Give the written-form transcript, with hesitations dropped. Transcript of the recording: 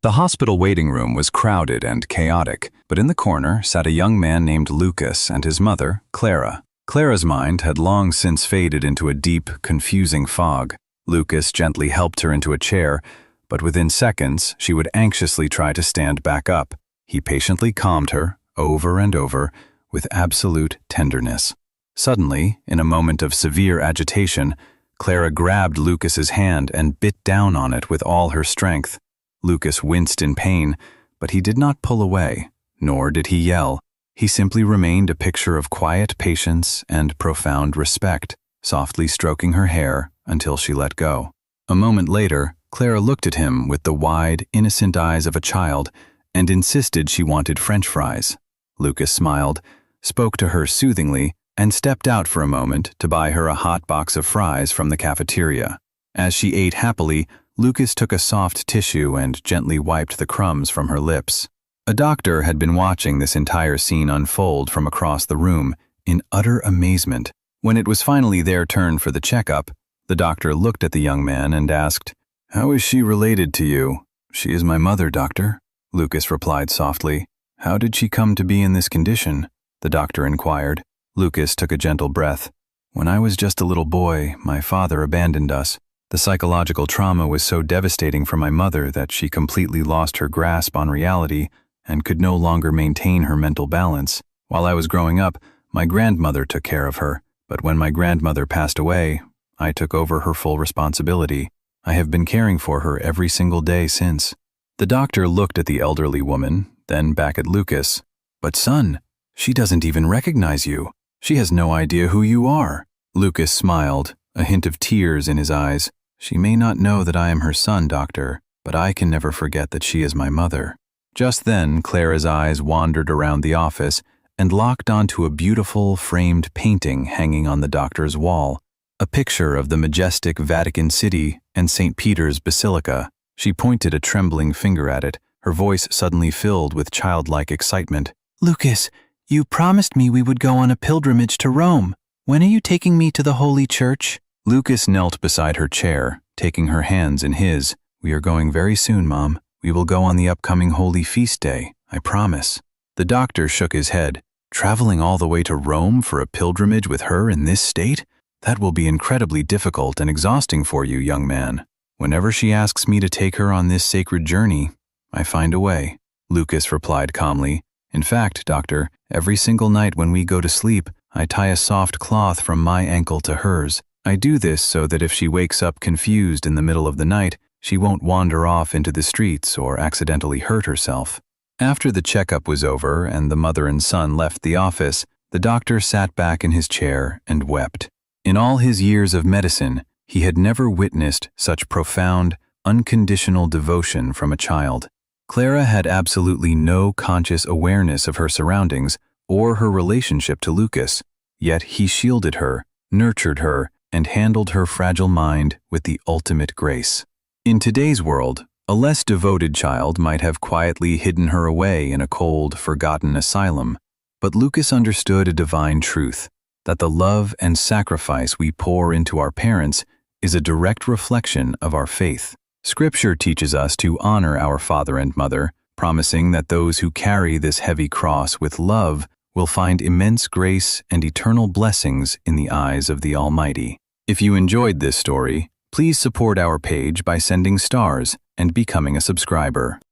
The hospital waiting room was crowded and chaotic, but in the corner sat a young man named Lucas and his mother, Clara. Clara's mind had long since faded into a deep, confusing fog. Lucas gently helped her into a chair, but within seconds she would anxiously try to stand back up. He patiently calmed her, over and over, with absolute tenderness. Suddenly, in a moment of severe agitation, Clara grabbed Lucas's hand and bit down on it with all her strength. Lucas winced in pain, but he did not pull away, nor did he yell. He simply remained a picture of quiet patience and profound respect, softly stroking her hair until she let go. A moment later, Clara looked at him with the wide, innocent eyes of a child and insisted she wanted French fries. Lucas smiled, spoke to her soothingly, and stepped out for a moment to buy her a hot box of fries from the cafeteria. As she ate happily, Lucas took a soft tissue and gently wiped the crumbs from her lips. A doctor had been watching this entire scene unfold from across the room in utter amazement. When it was finally their turn for the checkup, the doctor looked at the young man and asked, "How is she related to you?" "She is my mother, doctor," Lucas replied softly. "How did she come to be in this condition?" the doctor inquired. Lucas took a gentle breath. "When I was just a little boy, my father abandoned us. The psychological trauma was so devastating for my mother that she completely lost her grasp on reality and could no longer maintain her mental balance. While I was growing up, my grandmother took care of her, but when my grandmother passed away, I took over her full responsibility. I have been caring for her every single day since." The doctor looked at the elderly woman, then back at Lucas. "But son, she doesn't even recognize you. She has no idea who you are." Lucas smiled, a hint of tears in his eyes. "She may not know that I am her son, doctor, but I can never forget that she is my mother." Just then, Clara's eyes wandered around the office and locked onto a beautiful, framed painting hanging on the doctor's wall, a picture of the majestic Vatican City and St. Peter's Basilica. She pointed a trembling finger at it, her voice suddenly filled with childlike excitement. "Lucas, you promised me we would go on a pilgrimage to Rome. When are you taking me to the Holy Church?" Lucas knelt beside her chair, taking her hands in his. "We are going very soon, Mom. We will go on the upcoming Holy Feast Day, I promise." The doctor shook his head. "Traveling all the way to Rome for a pilgrimage with her in this state? That will be incredibly difficult and exhausting for you, young man. Whenever she asks me to take her on this sacred journey, I find a way," Lucas replied calmly. "In fact, doctor, every single night when we go to sleep, I tie a soft cloth from my ankle to hers. I do this so that if she wakes up confused in the middle of the night, she won't wander off into the streets or accidentally hurt herself." After the checkup was over and the mother and son left the office, the doctor sat back in his chair and wept. In all his years of medicine, he had never witnessed such profound, unconditional devotion from a child. Clara had absolutely no conscious awareness of her surroundings or her relationship to Lucas, yet he shielded her, nurtured her, and handled her fragile mind with the ultimate grace. In today's world, a less devoted child might have quietly hidden her away in a cold, forgotten asylum, but Lucas understood a divine truth, that the love and sacrifice we pour into our parents is a direct reflection of our faith. Scripture teaches us to honor our father and mother, promising that those who carry this heavy cross with love will find immense grace and eternal blessings in the eyes of the Almighty. If you enjoyed this story, please support our page by sending stars and becoming a subscriber.